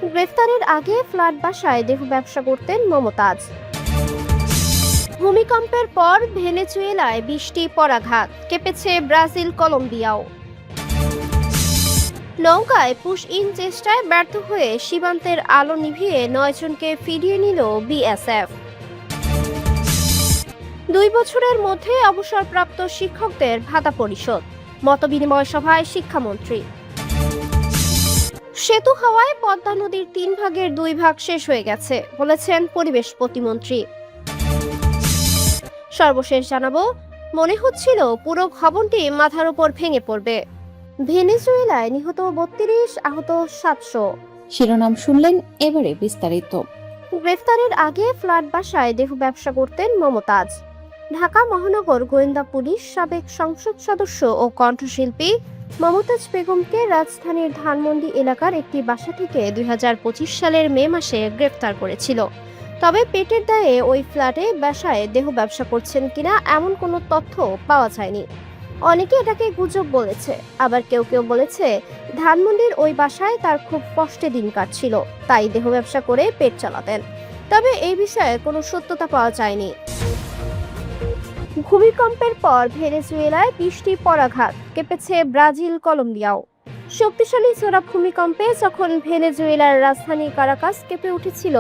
গ্রেফতারের আগে ফ্ল্যাট বাসায় দেহ ব্যবসা করতেন মমতাজ। ভূমিকম্পের পর ভেনেজুয়েলায় বৃষ্টি পরাঘাত, কেঁপেছে ব্রাজিল কলম্বিয়াও। নৌকায় পুশ ইন চেষ্টায় ব্যর্থ হয়ে সীমান্তের আলো নিভিয়ে 9 জনকে ফিরিয়ে নিল বিএসএফ। 2 বছরের মধ্যে অবসরপ্রাপ্ত শিক্ষকদের ভাতা পরিশোধ, মতবিনিময় সভায় শিক্ষামন্ত্রী। সেতু হওয়ায় পদ্মা নদীর 3 ভাগের 2 ভাগ শেষ হয়ে গেছে বলেছেন পরিবেশ প্রতিমন্ত্রী। সর্বশেষ জানাবো, মনে হচ্ছিল পুরো ভবনটি মাথার উপর ভেঙে পড়বে। ভেনেজুয়েলায় নিহত 32, আহত 700। শিরোনাম শুনলেন, এবারে বিস্তারিত। গ্রেফতারের আগে ফ্ল্যাট বাসায় দেহ ব্যবসা করতেন মমতাজ। ঢাকা মহানগর গোয়েন্দা পুলিশ সাবেক সংসদ সদস্য ও কণ্ঠশিল্পী মমতাজ বেগমকে রাজধানীর ধানমন্ডি এলাকার একটি বাসা থেকে 2025 সালের মে মাসে গ্রেফতার করেছিল। তবে পেটের দায়ে ওই ফ্ল্যাটে বাসায় দেহ ব্যবসা করছেন কিনা এমন কোনো তথ্য পাওয়া যায়নি। অনেকে এটাকে গুজব বলেছে, আবার কেউ কেউ বলেছে ধানমন্ডির ওই বাসায় তার খুব কষ্টে দিন কাটছিল, তাই দেহ ব্যবসা করে পেট চালাতেন। তবে এই বিষয়ে কোনো সত্যতা পাওয়া যায়নি। ভূমিকম্পের পর ভেনেজুয়েলায় বৃষ্টি পরাঘাত, কেঁপেছে ব্রাজিল কলম্বিয়াও। শক্তিশালী জোড়া ভূমিকম্পে যখন ভেনেজুয়েলার রাজধানী কারাকাস কেঁপে উঠেছিল,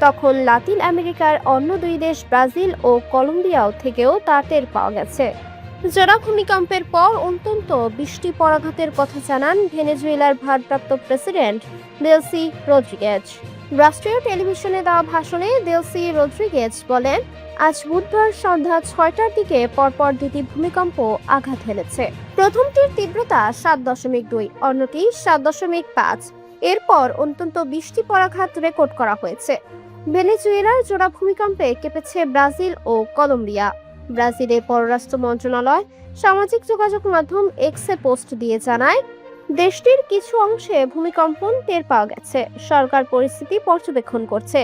তখন লাতিন আমেরিকার অন্য 2 দেশ ব্রাজিল ও কলম্বিয়াও থেকেও তা টের পাওয়া গেছে। জোড়া ভূমিকম্পের পর অত্যন্ত বৃষ্টি পরাঘাতের কথা জানান ভেনেজুয়েলার ভারপ্রাপ্ত প্রেসিডেন্ট দেলসি রদ্রিগেজ। রাষ্ট্রীয় টেলিভিশনে দেওয়া ভাষণে দেলসি রদ্রিগেজ বলেন, আজ বুধবার সন্ধ্যা 6টার দিকে পরপর 2টি ভূমিকম্প আঘাত হেনেছে। প্রথমটির তীব্রতা 7.2, অন্যটি 7.5। এরপর অত্যন্ত বৃষ্টি পরাঘাত রেকর্ড করা হয়েছে। ভেনেজুয়েলার জোড়া ভূমিকম্পে কেঁপেছে ব্রাজিল ও কলম্বিয়া। ব্রাজিলের পররাষ্ট্র মন্ত্রণালয় সামাজিক যোগাযোগ মাধ্যম এক্সে পোস্ট দিয়ে জানায়, দেশটির কিছু অংশে ভূমিকম্পন টের পাওয়া গেছে, সরকার পরিস্থিতি পর্যবেক্ষণ করছে।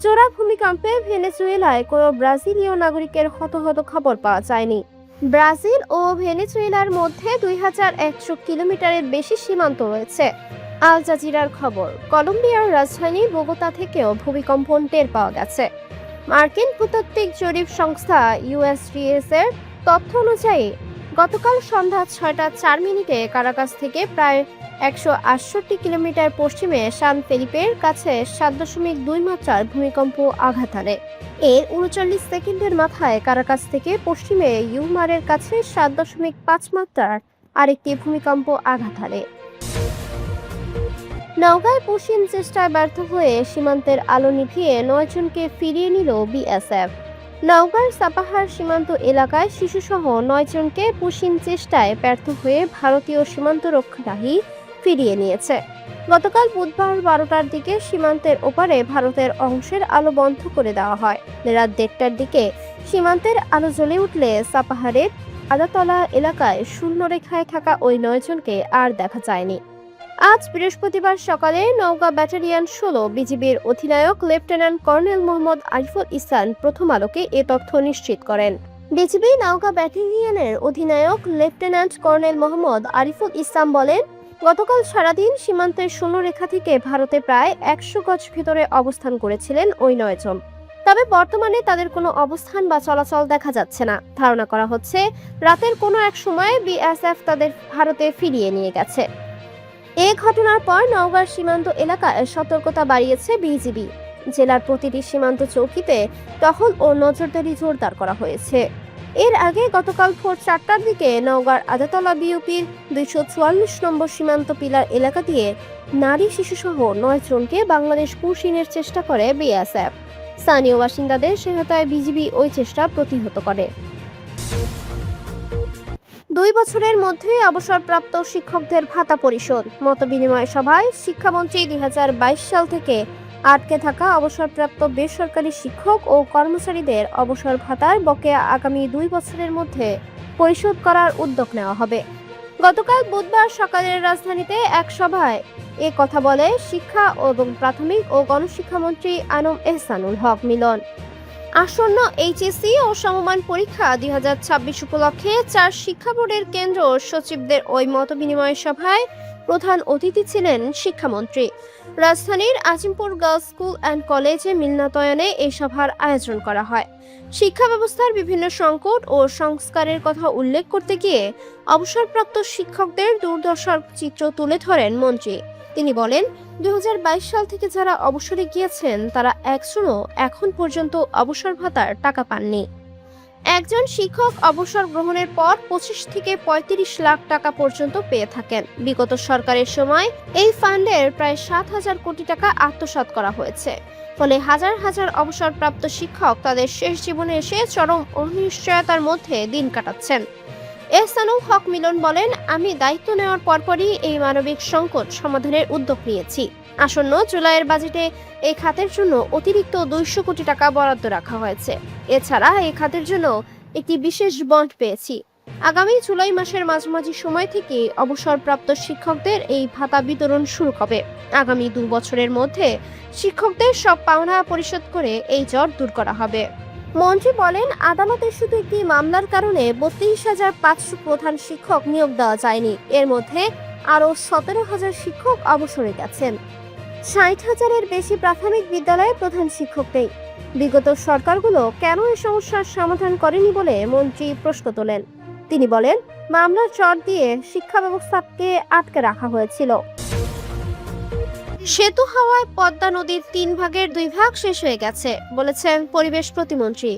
জোড়া ভূমিকম্পে ভেনেজুয়েলায় কোনো ব্রাজিলীয় নাগরিকের হতাহত খবর পাওয়া যায়নি। ব্রাজিল ও ভেনেজুয়েলার মধ্যে 2100 কিলোমিটারের বেশি সীমান্ত রয়েছে। আল জাজিরার খবর, কলম্বিয়ার রাজধানী বোগোতা থেকেও ভূমিকম্পন টের পাওয়া গেছে। মার্কিন ভূতাত্ত্বিক জরিপ সংস্থা ইউএসজিএস এর তথ্য অনুযায়ী গতকাল সন্ধ্যা 6টা 4 কারাকাস থেকে প্রায় 168 কিলোমিটার পশ্চিমে সান ফেলিপের কাছে 7.2 মাত্রার ভূমিকম্প আঘাত হানে। এর 39 সেকেন্ডের মাথায় কারাকাস থেকে পশ্চিমে ইউমারের কাছে 7.5 মাত্রার আরেকটি ভূমিকম্প আঘাত হানে। নওগাঁয় পুশ ইন চেষ্টায় ব্যর্থ হয়ে সীমান্তের আলো নিভিয়ে 9 জনকে ফিরিয়ে নিল বিএসএফ। নওগাঁর সাপাহার সীমান্ত এলাকায় শিশুসহ 9 জনকে পুশ ইন চেষ্টায় ব্যর্থ হয়ে ভারতীয় সীমান্ত রক্ষীবাহিনী ফিরিয়ে নিয়েছে। গতকাল বুধবার 12টার দিকে সীমান্তের ওপারে ভারতের অংশের আলো বন্ধ করে দেওয়া হয়। রাত 1টার দিকে সীমান্তের আলো জ্বলে উঠলে সাপাহারের আদাতলা এলাকায় শূন্যরেখায় থাকা ওই 9 জনকে আর দেখা যায়নি। আজ বৃহস্পতিবার সকালে নওগাঁ ব্যাটালিয়ন 16 বিজিবির অধিনায়ক লেফটেন্যান্ট কর্নেল মোহাম্মদ আরিফুল ইসলাম প্রথম আলোকে এ তথ্য নিশ্চিত করেন। বিজিবি নওগাঁ ব্যাটালিয়নের অধিনায়ক লেফটেন্যান্ট কর্নেল মোহাম্মদ আরিফুল ইসলাম বলেন, গতকাল সারাদিন সীমান্তের শূন্যরেখা থেকে ভারতে প্রায় 100 গজ ভিতরে অবস্থান করেছিলেন ওই 9 জন। তবে বর্তমানে তাদের কোনো অবস্থান বা চলাচল দেখা যাচ্ছে না। ধারণা করা হচ্ছে রাতের কোনো এক সময়ে বিএসএফ তাদের ভারতে ফিরিয়ে নিয়ে গেছে। এ ঘটনার পর নওগাঁর সীমান্ত এলাকায় সতর্কতা বাড়িয়েছে বিজিবি। জেলার প্রতিটি সীমান্ত চৌকিতে টহল ও নজরদারি জোরদার করা হয়েছে। এর আগে গতকাল ভোর 4টার দিকে নওগাঁর আদাতলা বিউপির 244 নম্বর সীমান্ত পিলার এলাকা দিয়ে নারী শিশুসহ 9 জনকে বাংলাদেশ পুশ ইনের চেষ্টা করে বিএসএফ। স্থানীয় বাসিন্দাদের সহায়তায় বিজিবি ওই চেষ্টা প্রতিহত করে। 2 বছরের মধ্যে অবসরপ্রাপ্ত শিক্ষকদের ভাতা পরিশোধ, মতবিনিময় সভায় শিক্ষামন্ত্রী 2022 সাল থেকে আটকে থাকা অবসরপ্রাপ্ত বেসরকারি শিক্ষক ও কর্মচারীদের অবসর ভাতার বকেয়া আগামী 2 বছরের মধ্যে পরিশোধ করার উদ্যোগ নেওয়া হবে। গতকাল বুধবার সকালের রাজধানীতে এক সভায় এ কথা বলে শিক্ষা এবং প্রাথমিক ও গণশিক্ষামন্ত্রী আনম এহসানুল হক মিলন। আসন্ন এইচএসসি ও সমমান পরীক্ষা 2026 উপলক্ষে 4 শিক্ষা বোর্ডের কেন্দ্র সচিবদের ওই মতবিনিময় সভায় প্রধান অতিথি ছিলেন শিক্ষামন্ত্রী। রাজধানীর আজিমপুর গার্লস স্কুল অ্যান্ড কলেজে মিলনায়তনে এই সভার আয়োজন করা হয়। শিক্ষা ব্যবস্থার বিভিন্ন সংকট ও সংস্কারের কথা উল্লেখ করতে গিয়ে অবসরপ্রাপ্ত শিক্ষকদের দুর্দশার চিত্র তুলে ধরেন মন্ত্রী। তিনি বলেন, 2022 সাল থেকে যারা অবসরে গিয়েছেন তারা একজনও এখন পর্যন্ত অবসর ভাতার টাকা পাননি। একজন শিক্ষক অবসর গ্রহণের পর 25 থেকে 35 লাখ টাকা পর্যন্ত পেয়ে থাকেন। বিগত সরকারের সময় এই ফান্ডের প্রায় 7,000 কোটি টাকা আত্মসাৎ করা হয়েছে। ফলে হাজার হাজার অবসরপ্রাপ্ত শিক্ষক তাদের শেষ জীবনে এসে চরম অনিশ্চয়তার মধ্যে দিন কাটাচ্ছেন। এহসানুল হক মিলন বলেন, আমি দায়িত্ব নেওয়ার পরপরই এই মানবিক সংকট সমাধানের উদ্যোগ নিয়েছি। আসন্ন জুলাইয়ের বাজেটে এই খাতের জন্য অতিরিক্ত 200 কোটি টাকা বরাদ্দ রাখা হয়েছে। এছাড়া এই খাতের জন্য একটি বিশেষ বন্ড পেয়েছি। আগামী জুলাই মাসের মাঝামাঝি সময় থেকে অবসরপ্রাপ্ত শিক্ষকদের এই ভাতা বিতরণ শুরু হবে। আগামী 2 বছরের মধ্যে শিক্ষকদের সব পাওনা পরিশোধ করে এই জট দূর করা হবে। মন্ত্রী বলেন, আদালতে শুধু একটি মামলার কারণে 32,500 প্রধান শিক্ষক নিয়োগ দেওয়া যায়নি। এর মধ্যে আরও 17,000 শিক্ষক অবসরে গেছেন। 60,000-এর বেশি প্রাথমিক বিদ্যালয়ে প্রধান শিক্ষক নেই। বিগত সরকারগুলো কেন এই সমস্যার সমাধান করেনি বলে মন্ত্রী প্রশ্ন তোলেন। তিনি বলেন, মামলার চট দিয়ে শিক্ষা ব্যবস্থাকে আটকে রাখা হয়েছিল। সেতু হওয়ায় পদ্মা নদীর 3 ভাগের 2 ভাগ শেষ হয়ে গেছে বলেছেন পরিবেশ প্রতিমন্ত্রী।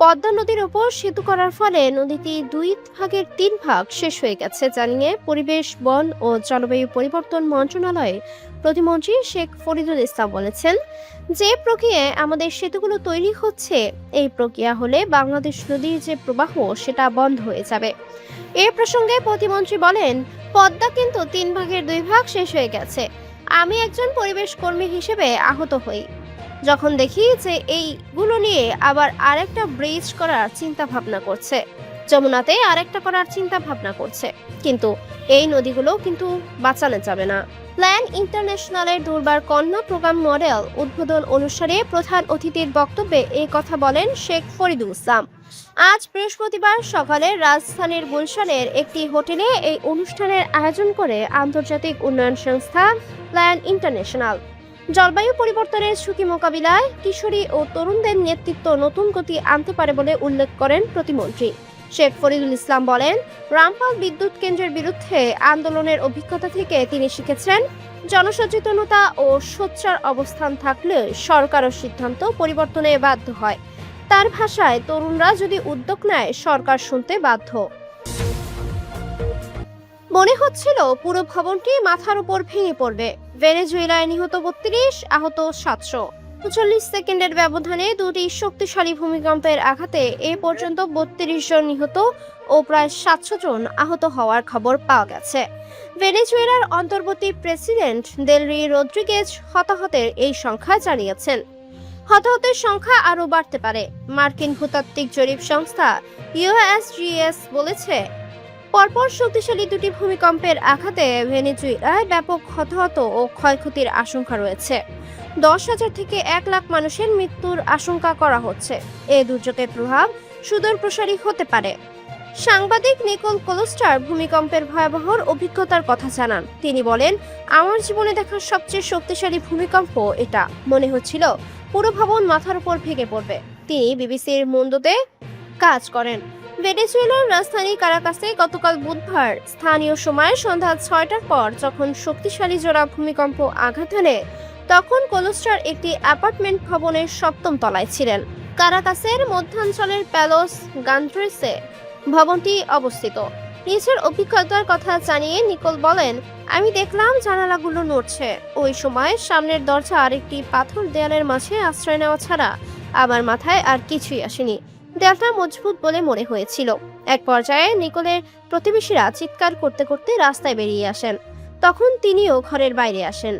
পদ্মা নদীর ওপর সেতু করার ফলে নদীটি 2 ভাগের 3 ভাগ শেষ হয়ে গেছে জানিয়ে পরিবেশ, বন ও জলবায়ু পরিবর্তন মন্ত্রণালয়ের প্রতিমন্ত্রী শেখ ফরিদুল ইসলাম বলেছেন, যে প্রক্রিয়ায় আমাদের সেতুগুলো তৈরি হচ্ছে, এই প্রক্রিয়া হলে বাংলাদেশ নদীর যে প্রবাহ সেটা বন্ধ হয়ে যাবে। এ প্রসঙ্গে প্রতিমন্ত্রী বলেন, পদ্মা কিন্তু 3 ভাগের 2 ভাগ শেষ হয়ে গেছে। আমি একজন পরিবেশ কর্মী হিসেবে আহত হই যখন দেখি যে এইগুলো নিয়ে আবার আরেকটা ব্রিজ করার চিন্তা ভাবনা করছে, যমুনাতে আরেকটা করার চিন্তা ভাবনা করছে, কিন্তু এই নদীগুলো কিন্তু বাঁচানো যাবে না। প্ল্যান ইন্টারন্যাশনালের দুর্বার কন্যা প্রোগ্রাম মডেল উদ্বোধন অনুষ্ঠানে প্রধান অতিথির বক্তব্যে এই কথা বলেন শেখ ফরিদুল ইসলাম। আজ বৃহস্পতিবার সকালে রাজধানীর গুলশানের একটি হোটেলে এই অনুষ্ঠানের আয়োজন করে আন্তর্জাতিক উন্নয়ন সংস্থা প্ল্যান ইন্টারন্যাশনাল। জলবায়ু পরিবর্তনের ঝুঁকি মোকাবিলায় কিশোরী ও তরুণদের নেতৃত্ব নতুন গতি আনতে পারে বলে উল্লেখ করেন প্রতিমন্ত্রী। শেখ ফরিদুল ইসলাম বলেন, রামপাল বিদ্যুৎ কেন্দ্রের বিরুদ্ধে আন্দোলনের অভিজ্ঞতা থেকে তিনি শিখেছেন, জনসচেতনতা ও সোচ্চার অবস্থান থাকলে সরকারও সিদ্ধান্ত পরিবর্তনে বাধ্য হয়। তার ভাষায়, তরুণরা যদি উদ্যোগ নেয় সরকার শুনতে বাধ্য। মনে হচ্ছিল পুরো ভবনটি মাথার উপর ভেঙে পড়বে। ভেনেজুয়েলায় নিহত 32, আহত 740 সেকেন্ডের ব্যবধানে 2টি শক্তিশালী ভূমিকম্পের আঘাতে এ পর্যন্ত 32 জন নিহত ও প্রায় 700 জন আহত হওয়ার খবর পাওয়া গেছে। ভেনেজুয়েলার অন্তর্বর্তী প্রেসিডেন্ট দেলরি রদ্রিগেজ হতাহতের এই সংখ্যা জানিয়েছেন। হতাহতের সংখ্যা আরও বাড়তে পারে। মার্কিন ভূতাত্ত্বিক জরিপ সংস্থা USGS বলেছে, পরপর শক্তিশালী 2টি ভূমিকম্পের আঘাতে ভেনেজুয়েলায় ব্যাপক হতাহত ও ক্ষয়ক্ষতির আশঙ্কা রয়েছে। 10,000 থেকে 1 লাখ মানুষের মৃত্যুর আশঙ্কা করা হচ্ছে। এই দুর্যোগের প্রভাব সুদূর প্রসারী হতে পারে। সাংবাদিক নিকোল কোলোস্টার ভূমিকম্পের ভয়াবহ অভিজ্ঞতার কথা জানান। তিনি বলেন, আমার জীবনে দেখা সবচেয়ে শক্তিশালী ভূমিকম্প এটা। মনে হচ্ছিল পুরো ভবন মাথার উপর ভেঙে পড়বে। তিনি বিবিসির মুন্দোতে কাজ করেন। ভেনেজুয়েলার রাজধানী কারাকাসে গতকাল বুধবার স্থানীয় সময় সন্ধ্যা 6টার পর যখন শক্তিশালী জোড়া ভূমিকম্প আঘাত হানে, তখন কোলোস্টার একটি অ্যাপার্টমেন্ট ভবনের 7ম তলায় ছিলেন। কারাকাসের মধ্যাঞ্চলের প্যালোস গান্ড্রেসে ভবনটি অবস্থিত। নিজের অভিজ্ঞতার কথা জানিয়ে নিকোল বলেন, আমি দেখলাম জানালাগুলো নড়ছে। ওই সময় সামনের দরজা আর একটি পাথর দেয়ালের মাঝে আশ্রয় নেওয়া ছাড়া আমার মাথায় আর কিছুই আসেনি। দেয়ালটা মজবুত বলে মনে হয়েছিল। এক পর্যায়ে নিকোলের প্রতিবেশীরা চিৎকার করতে করতে রাস্তায় বেরিয়ে আসেন। তখন তিনিও ঘরের বাইরে আসেন।